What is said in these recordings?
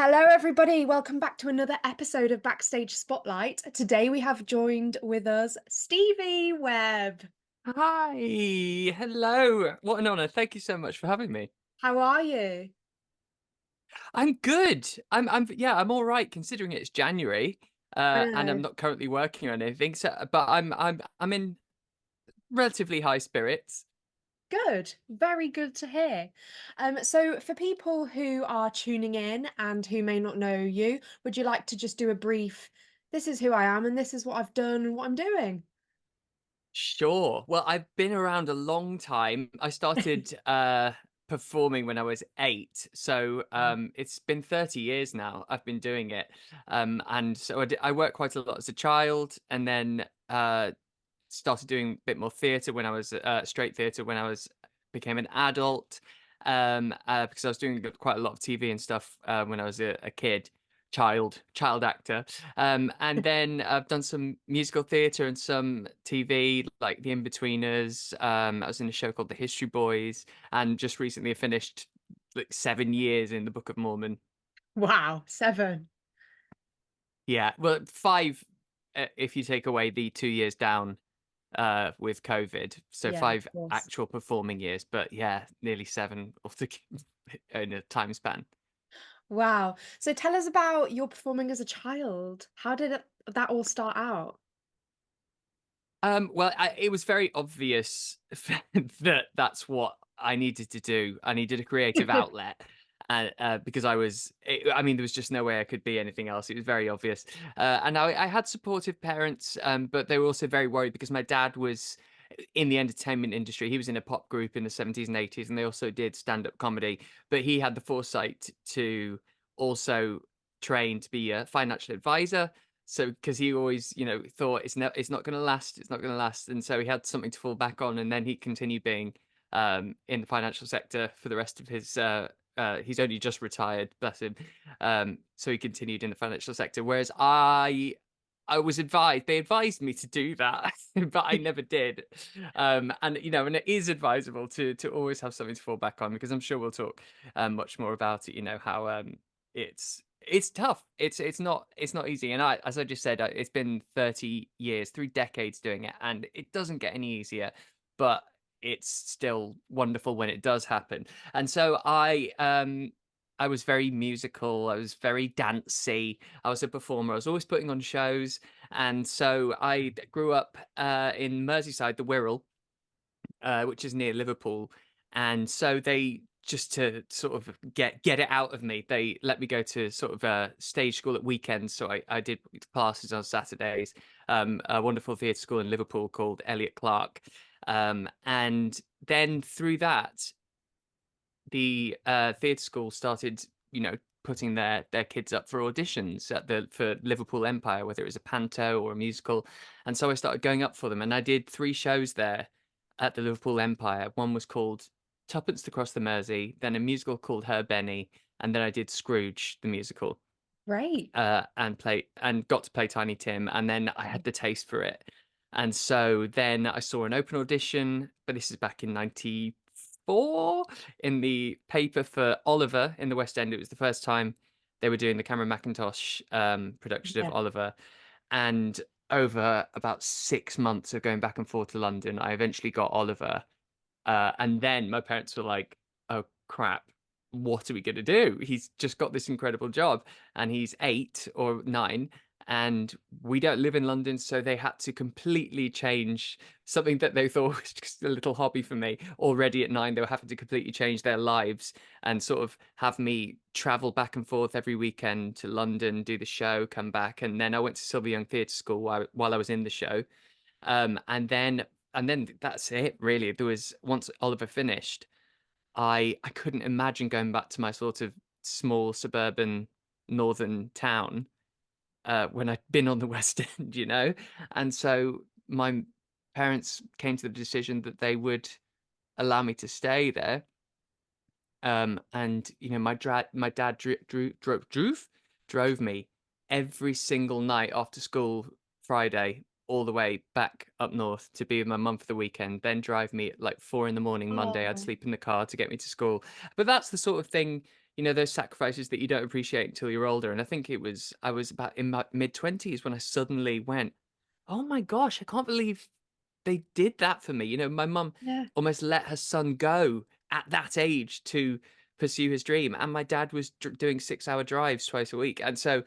Hello, everybody. Welcome back to another episode of Backstage Spotlight. Today we have joined with us Stevie Webb. Hi, hello. What an honor. Thank you so much for having me. How are you? I'm good. Yeah, I'm all right considering it's January, I and I'm know. not currently working or anything. But I'm in relatively high spirits. Good. Very good to hear. So for people who are tuning in and who may not know you, would you like to just do a brief, this is who I am and this is what I've done and what I'm doing? Sure. Well, I've been around a long time. I started performing when I was 8. So it's been 30 years now I've been doing it. And so I worked quite a lot as a child, and then started doing a bit more theatre when I was straight theatre when I was became an adult, because I was doing quite a lot of TV and stuff when I was a kid, child actor, and then I've done some musical theatre and some TV, like The Inbetweeners. I was in a show called The History Boys, and just recently I finished like 7 years in the Book of Mormon. Wow, 7. Yeah, well, 5 if you take away the 2 years down with COVID. So Yeah, of 5 course. actual performing years, but yeah, nearly 7 of the in a time span. Wow. So tell us about your performing as a child. How did that all start out? Well, it was very obvious that that's what I needed to do. I needed a creative outlet. Because I mean, there was just no way I could be anything else. It was very obvious. And I had supportive parents, but they were also very worried because my dad was in the entertainment industry. He was in a pop group in the 70s and 80s, and they also did stand up comedy. But he had the foresight to also train to be a financial advisor, so because he always, thought it's not going to last, it's not going to last, and so he had something to fall back on, and then he continued being in the financial sector for the rest of his. He's only just retired, bless him. So he continued in the financial sector, whereas I was advised. They advised me to do that, but I never did. And it is advisable to always have something to fall back on, because I'm sure we'll talk much more about it. You know how it's tough. It's not easy. And as I just said, it's been 30 years, 3 decades doing it, and it doesn't get any easier. But it's still wonderful when it does happen. And so I was very musical. I was very dancey. I was a performer. I was always putting on shows. And so I grew up in Merseyside, the Wirral, which is near Liverpool. And so they just to sort of get it out of me, they let me go to sort of a stage school at weekends. So I did classes on Saturdays. A wonderful theatre school in Liverpool called Elliot Clark. And then through that, the theatre school started, putting their kids up for auditions for Liverpool Empire, whether it was a panto or a musical. And so I started going up for them, and I did 3 shows there at the Liverpool Empire. One was called Tuppence to Cross the Mersey, then a musical called Her Benny, and then I did Scrooge the musical, Great. and got to play Tiny Tim, and then I had the taste for it. And so then I saw an open audition, but this is back in 94, in the paper for Oliver in the West End. It was the first time they were doing the Cameron Mackintosh production of Yeah. Oliver. And over about 6 months of going back and forth to London, I eventually got Oliver. And then my parents were like, "Oh crap, what are we going to do? He's just got this incredible job, and he's 8 or 9, and we don't live in London." So they had to completely change something that they thought was just a little hobby for me. Already at 9, they were having to completely change their lives and sort of have me travel back and forth every weekend to London, do the show, come back, and then I went to Silver Young Theatre School while I was in the show. And then that's it really. There was Once Oliver finished, I couldn't imagine going back to my sort of small suburban northern town, when I'd been on the West End, you know? And so my parents came to the decision that they would allow me to stay there. And my dad drove me every single night after school Friday all the way back up north to be with my mum for the weekend, then drive me at like 4 in the morning Monday. I'd Oh, sleep in the car to get me to school. But that's the sort of thing, you know, those sacrifices that you don't appreciate until you're older. And I think I was about in my mid-20s when I suddenly went, "Oh my gosh, I can't believe they did that for me." You know, my mum Yeah. almost let her son go at that age to pursue his dream, and my dad was doing 6-hour drives twice a week. And so,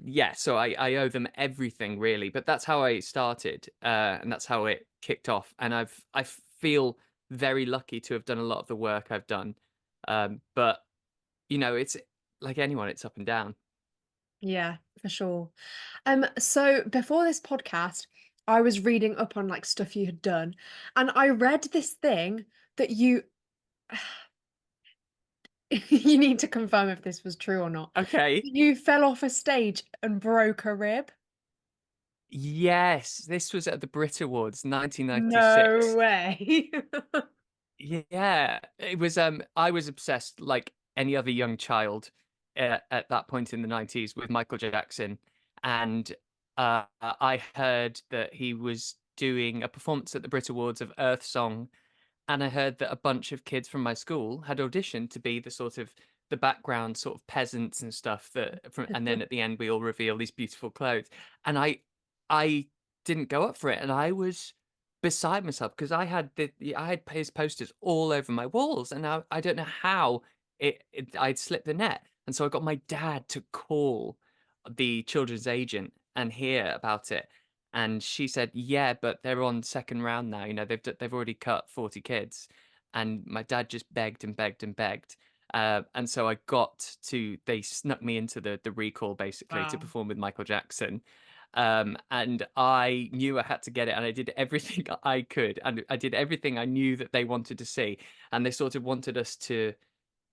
yeah, so I owe them everything really. But that's how I started, and that's how it kicked off. And I feel very lucky to have done a lot of the work I've done. But you know, it's like anyone, it's up and down. Yeah, for sure. So before this podcast, I was reading up on like stuff you had done, and I read this thing that you you need to confirm if this was true or not. Okay. You fell off a stage and broke a rib? Yes, this was at the Brit Awards, No 1996. way. Yeah, it was, I was obsessed like any other young child, at that point in the 90s with Michael Jackson, and, I heard that he was doing a performance at the Brit Awards of Earth Song, and I heard that a bunch of kids from my school had auditioned to be the sort of the background sort of peasants and stuff that from, and then at the end we all reveal these beautiful clothes. And I didn't go up for it, and I was beside myself because I had his posters all over my walls, and I don't know how I'd slipped the net. And so I got my dad to call the children's agent and hear about it, and she said, "Yeah, but they're on second round now. You know, they've already cut 40 kids." And my dad just begged and begged and begged. And so I got to they snuck me into the recall basically to Wow. perform with Michael Jackson. And I knew I had to get it, and I did everything I could, and I did everything I knew that they wanted to see. And they sort of wanted us to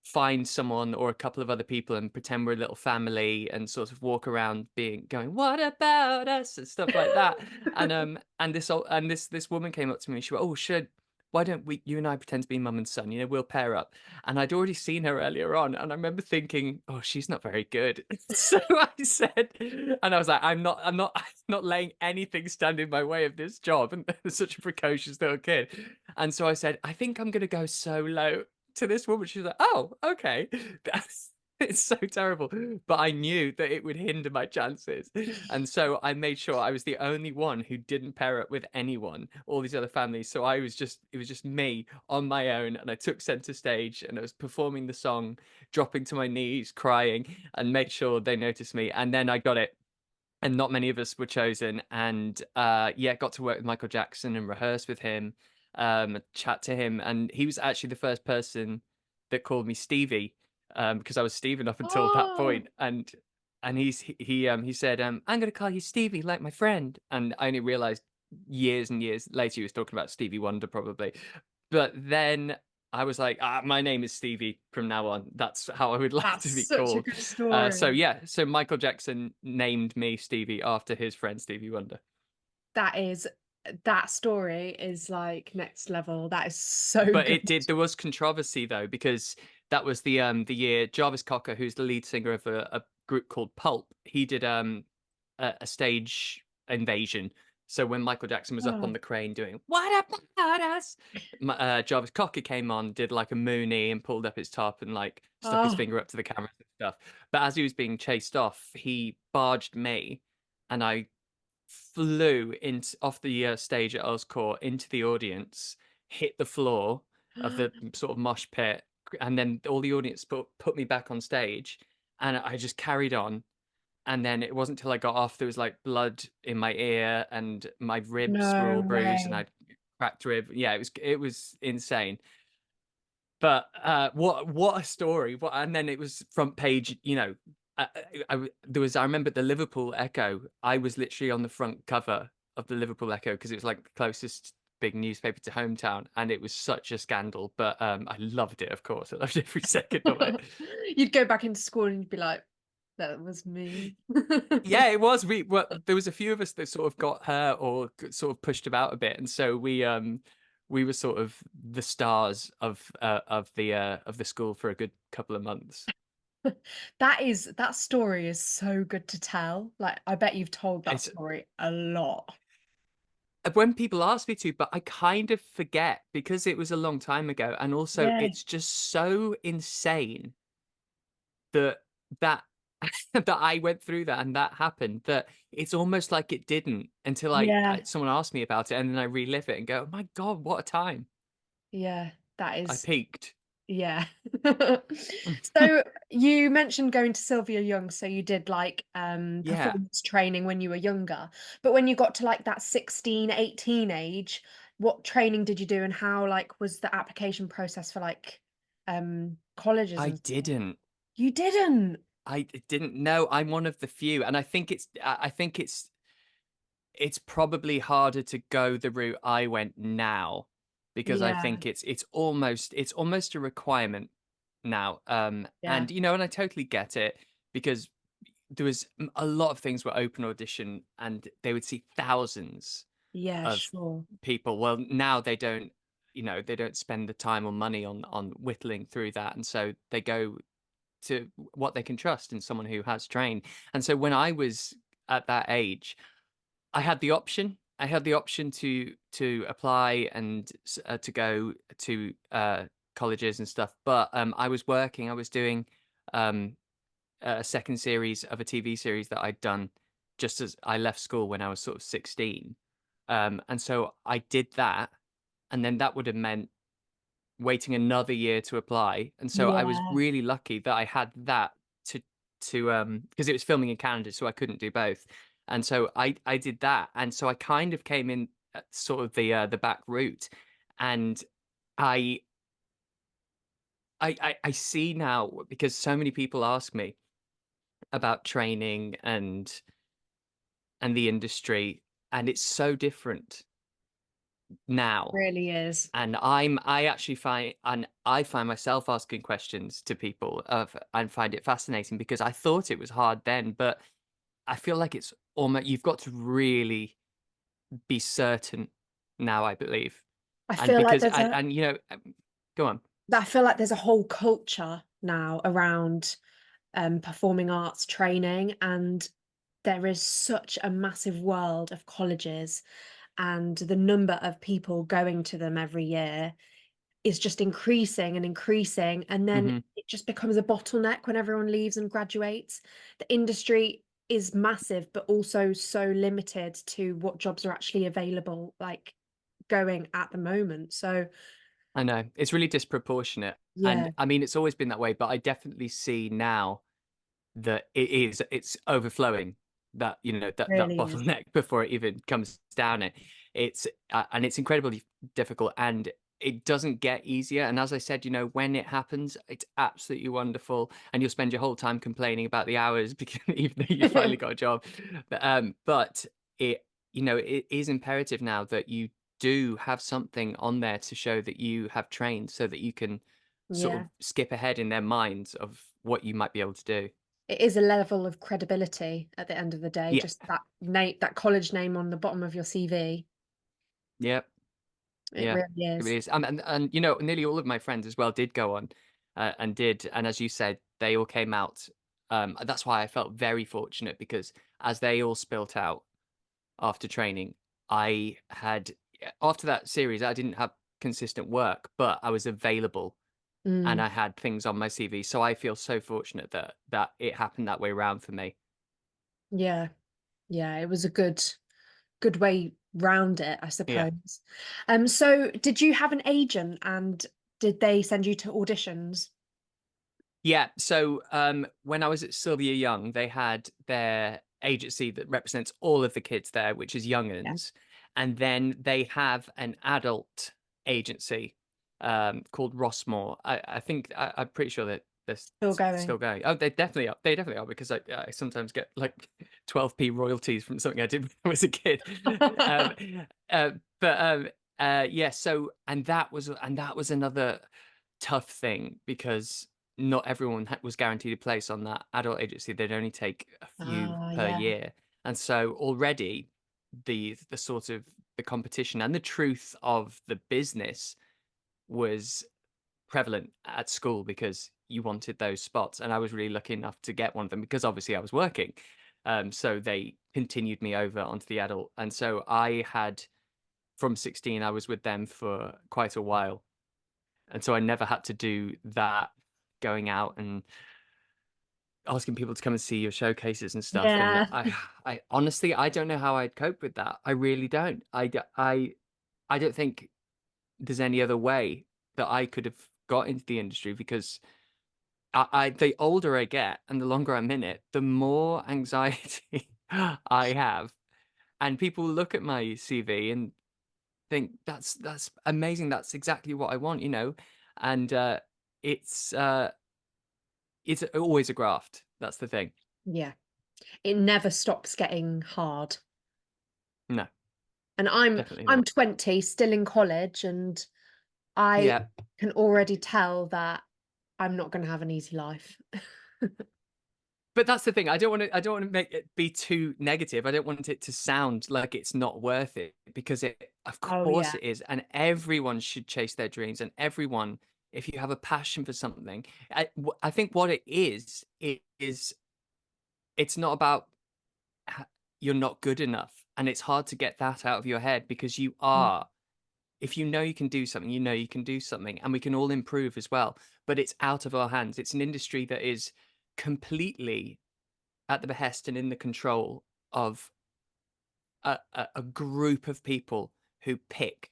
find someone or a couple of other people and pretend we're a little family and sort of walk around going, "What about us?" and stuff like that. And this woman came up to me and she went, "Oh, should why don't we you and I pretend to be mum and son? You know, we'll pair up." And I'd already seen her earlier on, and I remember thinking, "Oh, she's not very good." So I said, and I was like, I'm not letting anything stand in my way of this job." And such a precocious little kid. And so I said, "I think I'm gonna go solo." To this woman, she was like, "Oh, okay." That's it's so terrible, but I knew that it would hinder my chances, and so I made sure I was the only one who didn't pair up with anyone, all these other families. So it was just me on my own, and I took center stage, and I was performing the song, dropping to my knees, crying, and made sure they noticed me. And then I got it, and not many of us were chosen. And yeah, got to work with Michael Jackson and rehearse with him, chat to him, and he was actually the first person that called me Stevie, because I was Steven up until that Oh, point. And he said, "I'm going to call you Stevie, like my friend." And I only realized years and years later he was talking about Stevie Wonder, probably. But then I was like, my name is Stevie from now on. That's how I would like that's to be such a called. good So story. yeah, so Michael Jackson named me Stevie after his friend Stevie Wonder. That is that story is like next level. That is so But good. there was controversy though, because that was the year Jarvis Cocker, who's the lead singer of a group called Pulp, he did a stage invasion. So when Michael Jackson was up on Oh. the crane doing "What about us," Jarvis Cocker came on, did like a Mooney, and pulled up his top and like stuck his Oh, finger up to the camera and stuff. But as he was being chased off, he barged me, and I flew into off the stage at Oscorp into the audience, hit the floor of the sort of mosh pit, and then all the audience put me back on stage, and I just carried on. And then it wasn't till I got off there was like blood in my ear, and my ribs were no all bruised, and way. I'd cracked rib. Yeah, it was insane. But what a story! What and then it was front page. You know, there was I remember the Liverpool Echo. I was literally on the front cover of the Liverpool Echo because it was like the closest big newspaper to hometown, and it was such a scandal. But I loved it, of course. I loved every second of it. You'd go back into school and you'd be like, that was me. Yeah, it was. There was a few of us that sort of got hurt or sort of pushed about a bit, and so we were sort of the stars of the school for a good couple of months. That story is so good to tell. Like, I bet you've told that It's story a lot. when people ask me to, but I kind of forget because it was a long time ago, and also Yeah. it's just so insane that that that I went through that and that happened, that it's almost like it didn't until Yeah, someone asked me about it, and then I relive it and go, "Oh my God, what a time. yeah, that I is peaked." yeah. So you mentioned going to Sylvia Young, so you did like Yeah, performance training when you were younger. But when you got to like that 16, 18 age, what training did you do and how like was the application process for like colleges I and stuff? didn't. You didn't. I didn't know. I'm one of the few, and I think it's probably harder to go the route I went now, because I Yeah, think it's almost a requirement now. yeah. And and I totally get it, because there was a lot of things were open audition, and they would see thousands Yeah, of sure. people. Well, now they don't spend the time or money on whittling through that, and so they go to what they can trust in someone who has trained. And so when I was at that age, I had the option. I had the option to apply and to go to colleges and stuff. But I was working. I was doing um, a second series of a TV series that I'd done just as I left school when I was sort of 16. And so I did that, and then that would have meant waiting another year to apply. And so I was Yeah. really lucky that I had that to because it was filming in Canada, so I couldn't do both. And so I did that, and so I kind of came in at sort of the back route. And I I see now, because so many people ask me about training and the industry, and it's so different now. Really is. And I find myself asking questions to people of and find it fascinating, because I thought it was hard then, but I feel like it's almost, you've got to really be certain now, I believe. I And feel like because there's a go on. I feel like there's a whole culture now around performing arts training, and there is such a massive world of colleges, and the number of people going to them every year is just increasing and increasing, and then Mhm. it just becomes a bottleneck when everyone leaves and graduates. The industry is massive, but also so limited to what jobs are actually available, like going at the moment. So I know. It's really disproportionate. And yeah, I mean, it's always been that way, but I definitely see now that it's overflowing, that that really is. bottleneck before it even comes down. It's and it's incredibly difficult, and it doesn't get easier. And as I said, when it happens, it's absolutely wonderful, and you'll spend your whole time complaining about the hours because even though you finally got a job. But it it is imperative now that you do have something on there to show that you have trained, so that you can sort of Yeah. skip ahead in their minds of what you might be able to do. It is a level of credibility at the end of the day, Yeah. just that college name on the bottom of your CV. Yep. It Yeah. really It really is. is. And nearly all of my friends as well did go on, and as you said, they all came out. That's why I felt very fortunate, because as they all spilt out after training, I had after that series, I didn't have consistent work, but I was available and Mm, I had things on my CV. So I feel so fortunate that it happened that way around for me. yeah. Yeah, it was a good way round it, I Yeah. suppose. So did you have an agent and did they send you to auditions? Yeah, so when I was at Sylvia Young, they had their agency that represents all of the kids there, which is Yeah. Young'uns, and then they have an adult agency called Rossmore. I think I'm pretty sure that they're Still still going. going. Oh, they definitely are. They definitely are, because I sometimes get like 12p royalties from something I did when I was a kid. um, uh, but yeah, so and that was another tough thing, because not everyone was guaranteed a place on that adult agency. They'd only take a few Ah, per yeah. year, and so already the sort of the competition and the truth of the business was prevalent at school, because you wanted those spots, and I was really lucky enough to get one of them, because obviously I was working. So they continued me over onto the adult, and so I had, from 16, I was with them for quite a while, and so I never had to do that, going out and asking people to come and see your showcases and stuff, and Yeah. I honestly, I don't know how I'd cope with that. I really don't. I don't think there's any other way that I could have got into the industry because I the older I get and the longer I'm in it, the more anxiety I have. And people look at my CV and think that's amazing. That's exactly what I want, you know. And it's uh, it's always a graft. That's the thing. Yeah. It never stops getting hard. No, And I'm definitely I'm not. 20, still in college, and I Yeah. can already tell that I'm not gonna have an easy life. But that's the thing. I don't want to make it be too negative. I don't want it to sound like it's not worth it because it of Oh, yeah. course it is. And everyone should chase their dreams, and everyone, if you have a passion for something, I think what it is it's not about ha- you're not good enough, and it's hard to get that out of your head because you Mm, are. If you know you can do something, you know you can do something, and we can all improve as well. But it's out of our hands. It's an industry that is completely at the behest and in the control of a group of people who pick.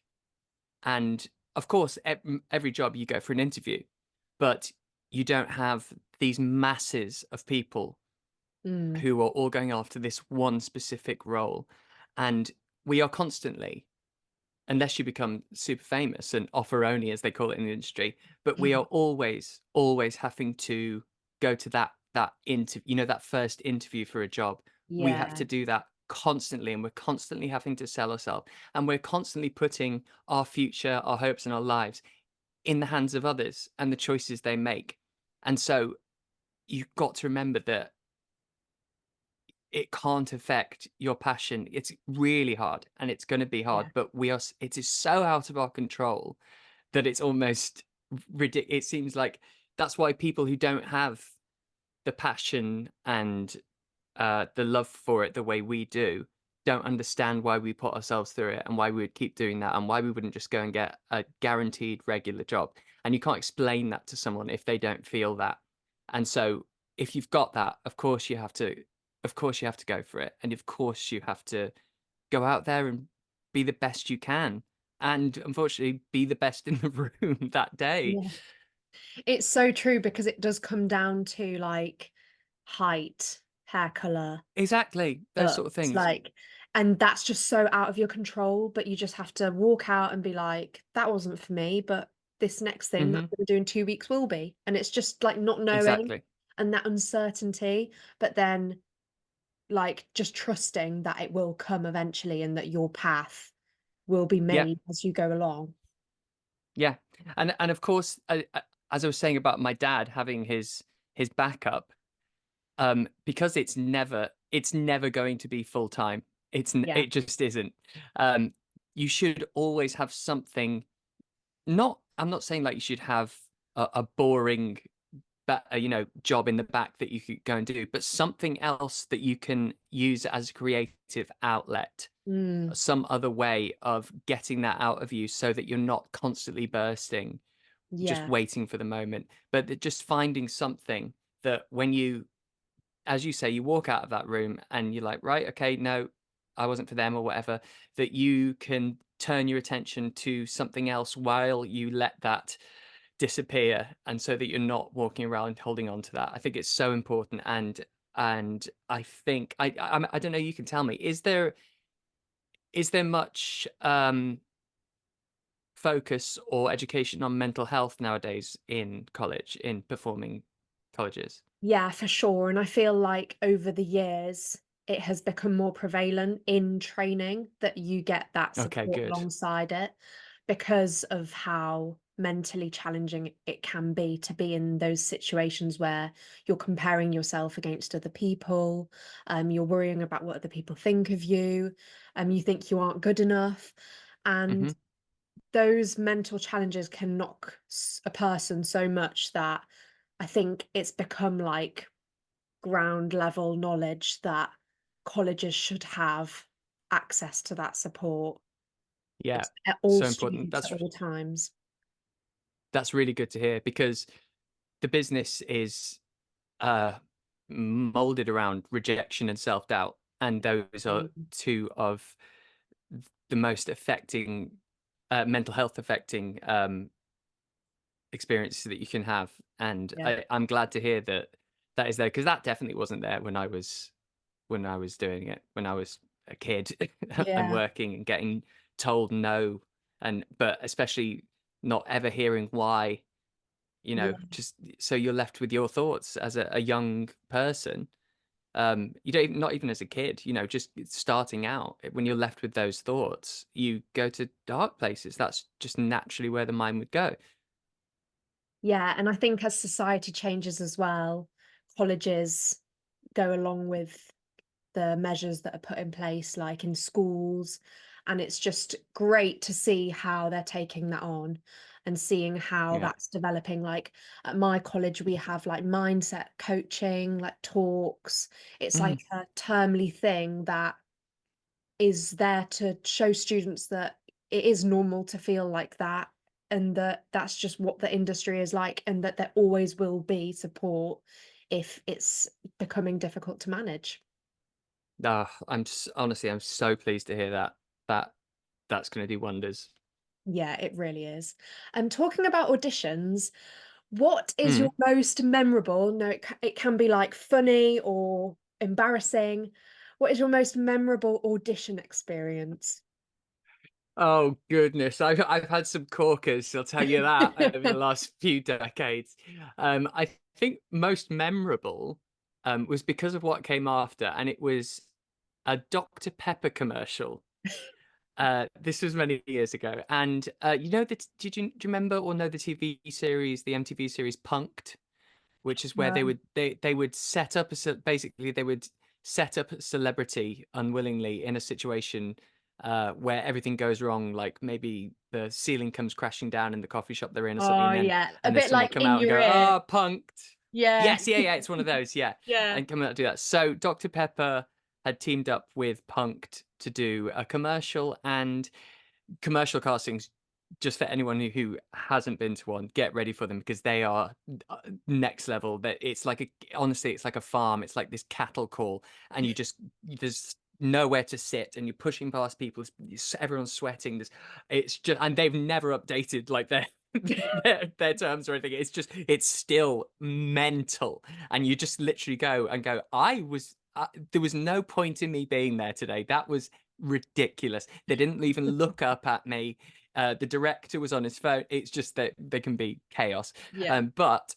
And of course, every job you go for an interview, but you don't have these masses of people mm, who are all going after this one specific role. And we are constantly, unless you become super famous and offer only, as they call it in the industry, but we yeah. are always having to go to that interview, you know, that first interview for a job. We have Yeah. to do that constantly, and we're constantly having to sell ourselves, and we're constantly putting our future, our hopes, and our lives in the hands of others and the choices they make. And so you've got to remember that it can't affect your passion. It's really hard, and it's going to be hard, Yeah. but it is so out of our control that it's almost ridiculous. It seems like that's why people who don't have the passion and the love for it the way we do don't understand why we put ourselves through it and why we would keep doing that and why we wouldn't just go and get a guaranteed regular job. And you can't explain that to someone if they don't feel that. And so if you've got that, of course you have to go for it. And of course you have to go out there and be the best you can. And unfortunately, be the best in the room that day. Yeah. It's so true because it does come down to, like, height, hair color, Exactly. Those sort of looks, things. like, and that's just so out of your control, but you just have to walk out and be like, "That wasn't for me, but this next thing that Hmm. I'm gonna do in 2 weeks will be." And it's just, like, not knowing Exactly. and that uncertainty, but then, like, just trusting that it will come eventually and that your path will be Yeah. made as you go along. Yeah, and of course, as I was saying about my dad having his backup, because it's never going to be full time. Yeah. It just isn't. Um, you should always have something. Not, I'm not saying like you should have a boring, you know, job in the back that you could go and do, but something else that you can use as a creative outlet, Mm, some other way of getting that out of you so that you're not constantly bursting, just yeah. waiting for the moment, but just finding something that when you, as you say, you walk out of that room and you're like, right, okay, no, I wasn't for them or whatever, that you can turn your attention to something else while you let that disappear, and so that you're not walking around holding on to that. I think it's so important. And I think I don't know, you can tell me, is there much focus or education on mental health nowadays in college, in performing colleges? Yeah, for sure. And I feel like over the years, it has become more prevalent in training that you get that Okay, support good. alongside it because of how mentally challenging it can be in those situations where you're comparing yourself against other people, you're worrying about what other people think of you, you think you aren't good enough. And Hmm. those mental challenges can knock a person so much that I think it's become like ground level knowledge that colleges should have access to that support Yeah, at all so important. students at all times. That's really good to hear because the business is uh molded around rejection and self-doubt, and those are Mm. two of the most affecting mental health affecting experiences that you can have. And Yeah. I'm glad to hear that that is there, because that definitely wasn't there when I was doing it, when I was a kid and Yeah. working and getting told no, and but especially not ever hearing why, you know, Yeah. just so you're left with your thoughts as a young person. You don't even, not even as a kid, you know, just starting out, when you're left with those thoughts, you go to dark places. That's just naturally where the mind would go. Yeah, and I think as society changes as well, colleges go along with the measures that are put in place, like in schools. And it's just great to see how they're taking that on and seeing how Yeah. that's developing. Like at my college, we have like mindset coaching, like talks. It's Mm. like a termly thing that is there to show students that it is normal to feel like that, and that that's just what the industry is like, and that there always will be support if it's becoming difficult to manage. Honestly, I'm so pleased to hear that. That that's going to do wonders. Yeah, it really is. Talking about auditions, what is your Mm. most memorable? No, it can be like funny or embarrassing. What is your most memorable audition experience? Oh goodness, I've had some corkers, I'll tell you that, over the last few decades. I think most memorable was because of what came after, and it was a Dr. Pepper commercial. This was many years ago, and you know that? Do you remember or know the TV series, the MTV series Punked? Which is where No. they would set up basically they would set up a celebrity unwillingly in a situation where everything goes wrong, like maybe the ceiling comes crashing down in the coffee shop they're in or something, Oh yeah, a and then bit someone like come In out and Your go, Ear. "Ah, punked." Yeah. Yes, yeah, yeah, it's one of those, yeah, Yeah. and come out and do that. So Dr. Pepper had teamed up with Punked to do a commercial, and commercial castings, just for anyone who hasn't been to one, get ready for them, because they are next level. That it's like honestly, it's like a farm. It's like this cattle call, and there's nowhere to sit, and you're pushing past people. Everyone's sweating. It's just, and they've never updated like their terms or anything. It's still mental, and you just literally go and go. There was no point in me being there today. That was ridiculous. They didn't even look up at me. The director was on his phone. It's just that they can be chaos. Yeah. But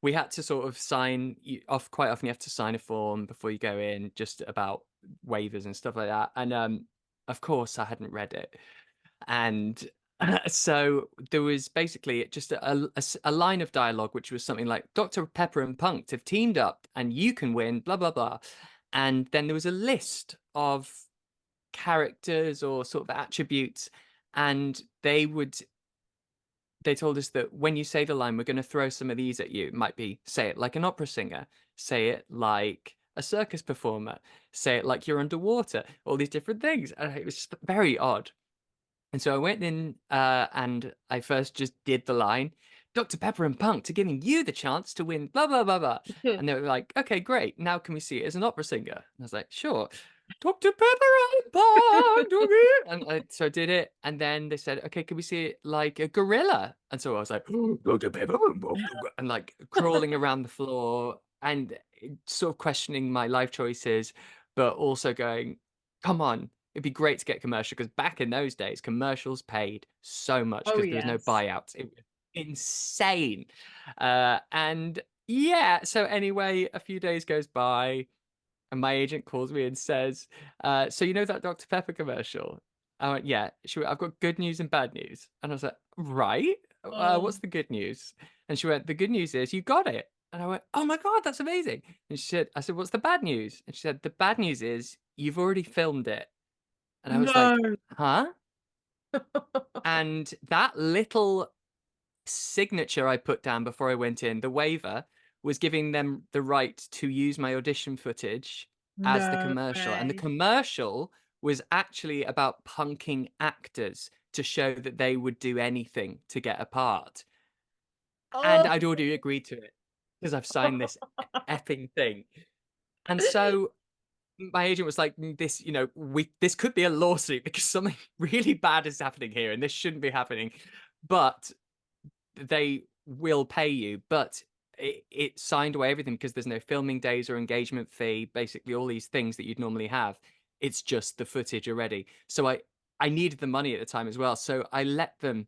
we had to sort of sign off. Quite often, you have to sign a form before you go in, just about waivers and stuff like that. And of course, I hadn't read it, and so there was basically just a line of dialogue, which was something like, Dr. Pepper and Punked have teamed up, and you can win. Blah blah blah. And then there was a list of characters or sort of attributes, and they told us that when you say the line, we're going to throw some of these at you. It might be, say it like an opera singer, say it like a circus performer, say it like you're underwater, all these different things. And it was very odd. And so I went in and I first just did the line, Dr. Pepper and Punk to giving you the chance to win, blah, blah, blah, blah. And they were like, okay, great. Now can we see it as an opera singer? And I was like, sure. Dr. Pepper and Punk. And so I did it. And then they said, okay, can we see it like a gorilla? And so I was like, Dr. Pepper and Punk. And like crawling around the floor and sort of questioning my life choices, but also going, come on, it'd be great to get commercial, because back in those days, commercials paid so much Oh because there was no yes. buyouts. It was insane. And yeah, so anyway, a few days goes by, and my agent calls me and says, so you know that Dr. Pepper commercial? I went, yeah. I've got good news and bad news. And I was like, right? What's Oh the good news? And she went, the good news is you got it. And I went, oh my God, that's amazing. And I said, what's the bad news? And she said, the bad news is you've already filmed it. And I was like, no. huh? And that little signature I put down before I went in, the waiver, was giving them the right to use my audition footage as the No commercial. And the way. commercial was actually about punking actors to show that they would do anything to get a part. And Oh. I'd already agreed to it because I've signed this effing thing. And so my agent was like, this, this could be a lawsuit because something really bad is happening here and this shouldn't be happening. But they will pay you, but it signed away everything because there's no filming days or engagement fee, basically all these things that you'd normally have. It's just the footage already. So I needed the money at the time as well. So I let them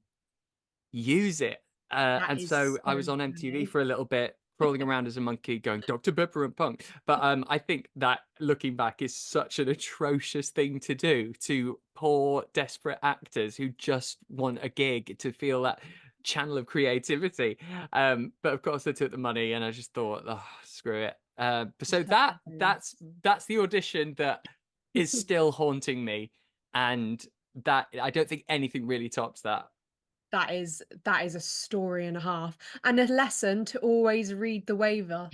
use it. That And so is I so was on MTV funny. for a little bit, crawling around as a monkey, going Dr. Pepper and Punk. But I think that looking back is such an atrocious thing to do to poor, desperate actors who just want a gig to feel that channel of creativity. But of course, I took the money, and I just thought, oh, screw it. But so Hilarious. that's the audition that is still haunting me, and that I don't think anything really tops that. That is a story and a half, and a lesson to always read the waiver.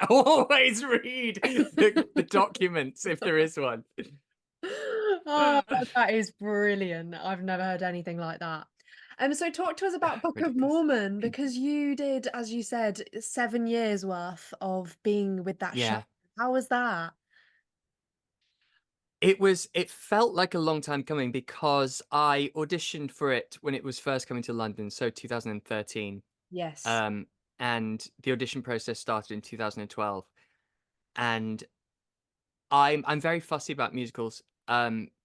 Always read the documents if there is one. Oh, that is brilliant. I've never heard anything like that. So talk to us about Book of Ridiculous. Mormon, because you did, as you said, 7 years worth of being with that show. Yeah. How was that? It felt like a long time coming because I auditioned for it when it was first coming to London, so 2013. Yes. Um, and the audition process started in 2012. And I'm very fussy about musicals,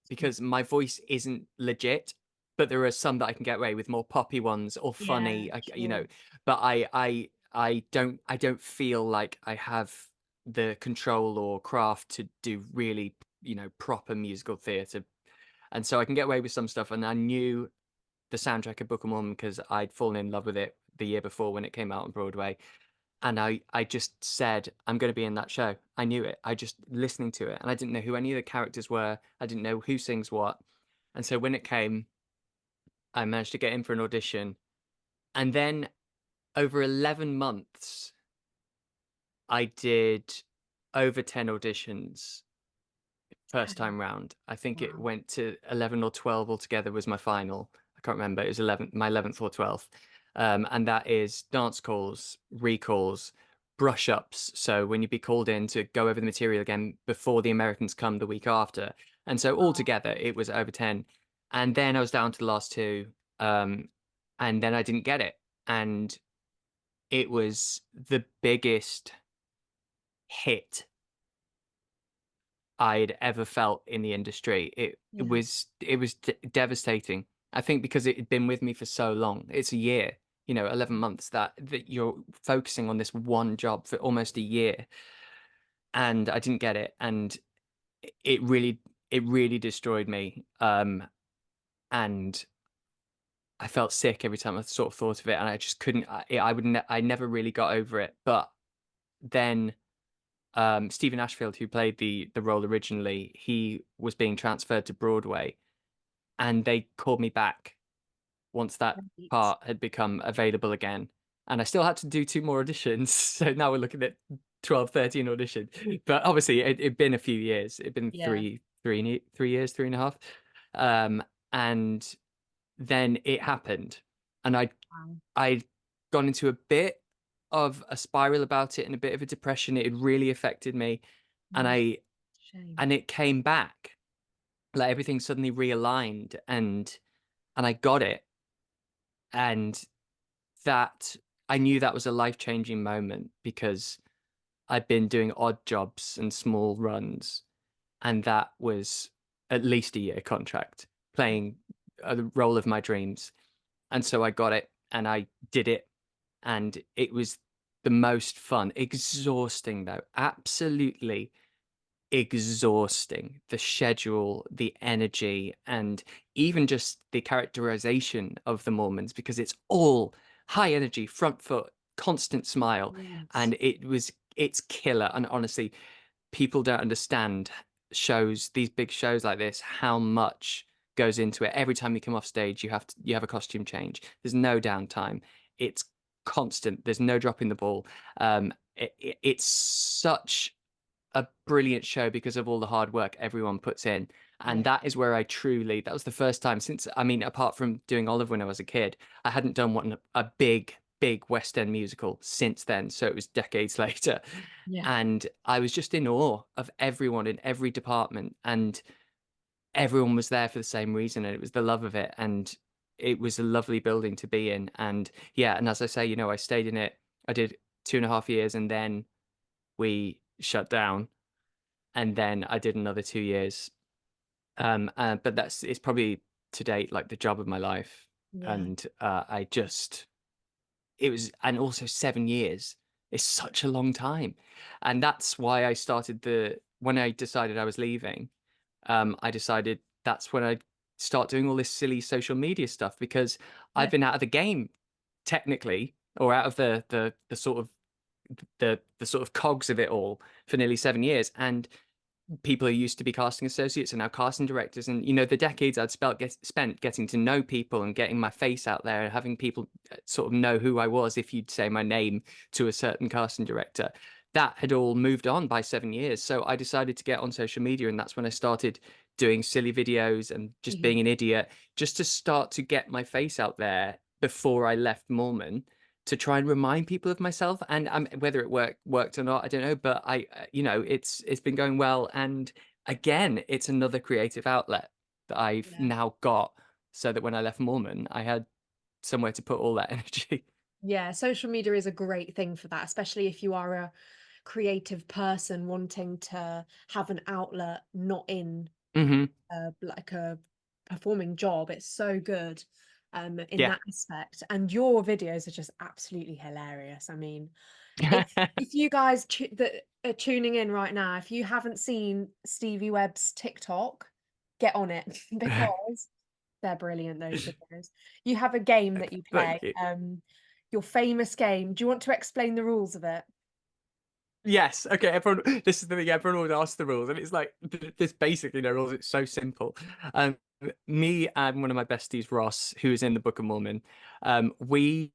because my voice isn't legit, but there are some that I can get away with, more poppy ones or Yeah, funny, sure. but I don't feel like I have the control or craft to do really, proper musical theatre. And so I can get away with some stuff, and I knew the soundtrack of Book of Mormon because I'd fallen in love with it the year before when it came out on Broadway. And I just said, I'm going to be in that show. I knew it. I just listening to it. And I didn't know who any of the characters were. I didn't know who sings what. And so when it came, I managed to get in for an audition. And then over 11 months, I did over 10 auditions first Okay. time round. I think it Wow. went to 11 or 12 altogether was my final. I can't remember. It was 11, my 11th or 12th. And that is dance calls, recalls, brush ups. So when you'd be called in to go over the material again before the Americans come the week after. And so altogether it was over 10. And then I was down to the last two. And then I didn't get it. And it was the biggest hit I'd ever felt in the industry. Yeah. It was devastating. I think because it had been with me for so long. It's a year, 11 months that you're focusing on this one job for almost a year, and I didn't get it, and it really it really destroyed me. And I felt sick every time I sort of thought of it, and I just couldn't. I never really got over it. But then Stephen Ashfield, who played the role originally, he was being transferred to Broadway, and they called me back once that Right. part had become available again. And I still had to do two more auditions. So now we're looking at 12, 13 auditions. But obviously it'd been a few years. It'd been Yeah. 3 years, 3.5. And then it happened. And Wow. I'd gone into a bit of a spiral about it and a bit of a depression. It had really affected me. And Mm, I shame. and it came back. Like everything suddenly realigned, and I got it. And that I knew that was a life-changing moment because I'd been doing odd jobs and small runs, and that was at least a year contract playing a role of my dreams. And so I got it and I did it, and it was the most fun. Exhausting though, absolutely exhausting. The schedule, the energy, and even just the characterization of the Mormons, because it's all high energy, front foot, constant smile. Yes. And it's killer. And honestly, people don't understand these big shows like this, how much goes into it. Every time you come off stage, you have a costume change. There's no downtime. It's constant. There's no dropping the ball. It's such a brilliant show because of all the hard work everyone puts in. And Yeah. that is where that was the first time since, I mean, apart from doing Olive when I was a kid, I hadn't done one a big big West End musical since then, so it was decades later, Yeah. and I was just in awe of everyone in every department, and everyone was there for the same reason, and it was the love of it, and it was a lovely building to be in, and yeah, and as I say, I stayed in it. I did 2.5 years, and then we shut down, and then I did another 2 years. But it's probably to date like the job of my life, Yeah. and I just it was, and also 7 years is such a long time, and that's why I started the when I decided I was leaving. I decided that's when I'd start doing all this silly social media stuff because I've Yeah. been out of the game technically, or out of the sort of the sort of cogs of it all for nearly 7 years, and people who used to be casting associates are now casting directors. And the decades I'd spent getting to know people and getting my face out there and having people sort of know who I was if you'd say my name to a certain casting director, that had all moved on by 7 years. So I decided to get on social media, and that's when I started doing silly videos and just Mhm. being an idiot, just to start to get my face out there before I left Mormon, to try and remind people of myself. And whether it worked or not, I don't know. But it's been going well. And again, it's another creative outlet that I've Yeah. now got, so that when I left Mormon, I had somewhere to put all that energy. Yeah, social media is a great thing for that, especially if you are a creative person wanting to have an outlet not in Hmm. like a performing job. It's so good in Yeah. that aspect. And your videos are just absolutely hilarious. I mean, if you guys that are tuning in right now, if you haven't seen Stevie Webb's TikTok, get on it because they're brilliant, those videos. You have a game that you play, Thank you. your famous game. Do you want to explain the rules of it? Yes. Okay. Everyone. This is the thing. Everyone always asks the rules, and it's like there's basically no rules. It's so simple. Um, Me and one of my besties, Ross, who is in the Book of Mormon, we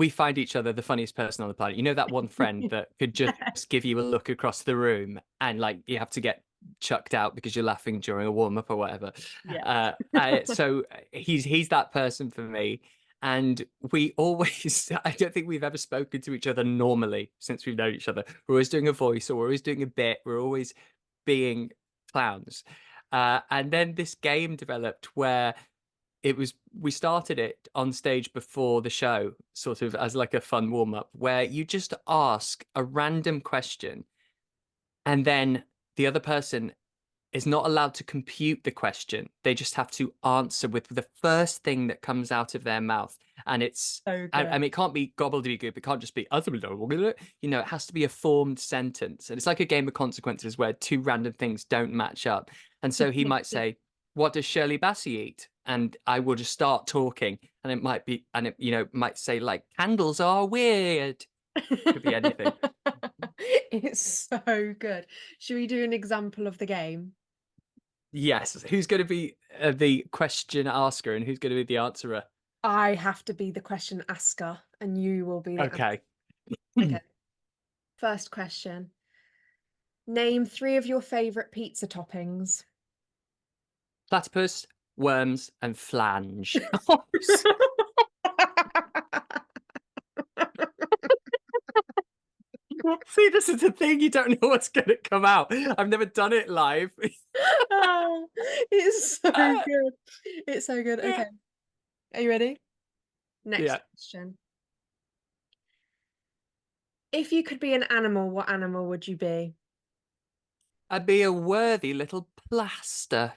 find each other the funniest person on the planet. You know, that one friend that could just give you a look across the room, and like you have to get chucked out because you're laughing during a warm up or whatever. Yeah. So he's that person for me. And we always, I don't think we've ever spoken to each other normally since we've known each other. We're always doing a voice, or we're always doing a bit. We're always being clowns. And then this game developed where we started it on stage before the show, sort of as like a fun warm up, where you just ask a random question, and then the other person is not allowed to compute the question. They just have to answer with the first thing that comes out of their mouth. And So I good. mean, it can't be gobbledygook. It can't just be, it has to be a formed sentence. And it's like a game of consequences where two random things don't match up. And so he might say, "What does Shirley Bassey eat?" And I will just start talking. And it might be, and might say, like, "Candles are weird." Could be anything. It's so good. Should we do an example of the game? Yes. Who's going to be the question asker, and who's going to be the answerer? I have to be the question asker and you will be the answer. Okay. Okay. First question. Name three of your favorite pizza toppings. Platypus, worms, and flange. See, this is the thing. You don't know what's going to come out. I've never done it live. Oh, it's so good. It's so good. Okay. Are you ready? Next Yeah. question. If you could be an animal, what animal would you be? I'd be a worthy little plaster.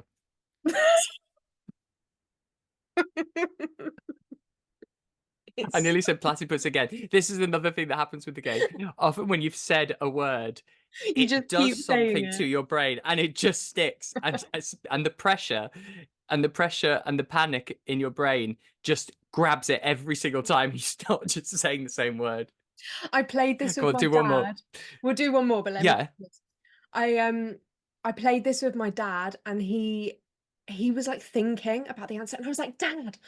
I It's nearly said platypus again. This is another thing that happens with the game. Often when you've said a word, you just it does keep saying something to it. your brain, and it just sticks. And the pressure and the panic in your brain just grabs it every single time you start just saying the same word. I played this Come with on, my do one more. dad. We'll do one more, but let me Yeah. finish. I um I played this with my dad and he was like thinking about the answer and I was like, "Dad,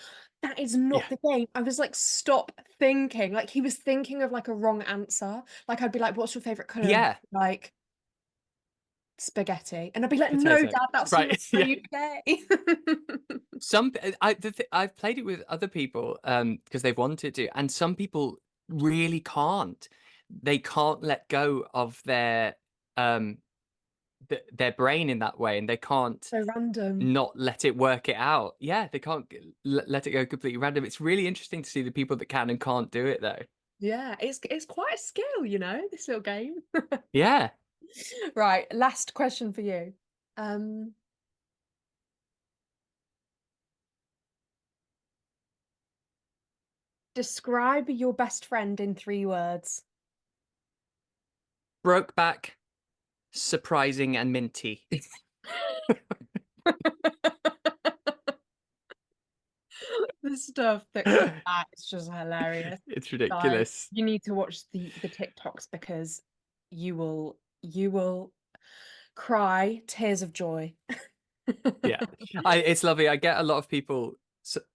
that is Yeah. not the game." I was like, "Stop thinking." Like he was thinking of like a wrong answer. Like I'd be like, "What's your favorite color?" And Yeah. like Spaghetti. And I'd be like, "No, Potato. Dad, that's not Right. how Yeah. you say." I've played it with other people because they've wanted to, and some people really can't. They can't let go of um their brain in that way, and they can't So random. not let it work it out. Yeah, they can't let it go completely random. It's really interesting to see the people that can and can't do it though. Yeah, it's quite a skill, this little game. Yeah. Right, last question for you. Um, Describe your best friend in 3 words. Broke back, surprising, and minty. The stuff that comes out is just hilarious. It's Guys, ridiculous. you need to watch the TikToks because you will cry tears of joy. Yeah, it's lovely. I get a lot of people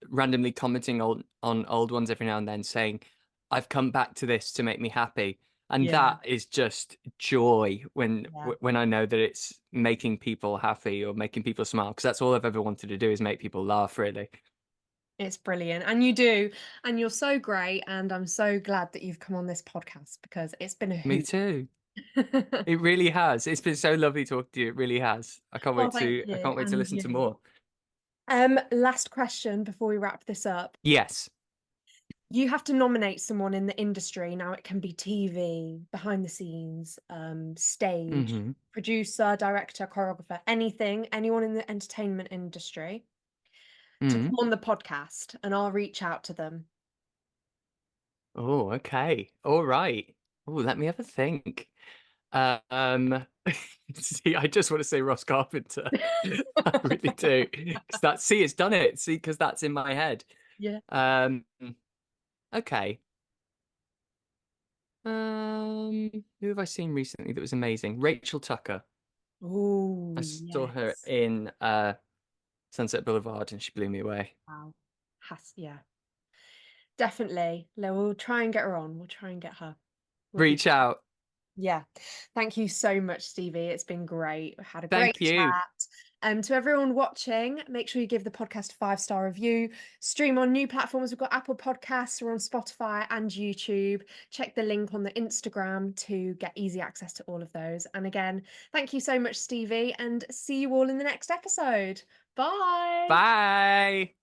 randomly commenting on old ones every now and then, saying, "I've come back to this to make me happy," and Yeah, that is just joy yeah. when I know that it's making people happy or making people smile. Because that's all I've ever wanted to do is make people laugh. Really, It's brilliant. And you do. And you're so great. And I'm so glad that you've come on this podcast because it's been a me hoot. too. It really has. It's been so lovely talking to you. It really has. Oh, thank I you. can't wait to And listen to you. more. Last question before we wrap this up. Yes. You have to nominate someone in the industry. Now it can be TV, behind the scenes, stage, Hmm. producer, director, choreographer, anything, anyone in the entertainment industry to Hmm. come on the podcast and I'll reach out to them. Oh, okay. All right. Oh, let me have a think. Um, see, I just want to say Ross Carpenter. I really do. Because it's done it. See, because that's in my head. Yeah. Um, okay. Who have I seen recently that was amazing? Rachel Tucker. Oh, I saw her yes. in Sunset Boulevard and she blew me away. Wow. Yeah. Definitely. We'll try and get her on. We'll try and get her. Would be Reach out. Yeah. Thank you so much, Stevie. It's been great. We had a great Thank you. chat. To everyone watching, make sure you give the podcast a 5-star review. Stream on new platforms. We've got Apple Podcasts, we're on Spotify and YouTube. Check the link on the Instagram to get easy access to all of those. And again, thank you so much, Stevie, and see you all in the next episode. Bye. Bye.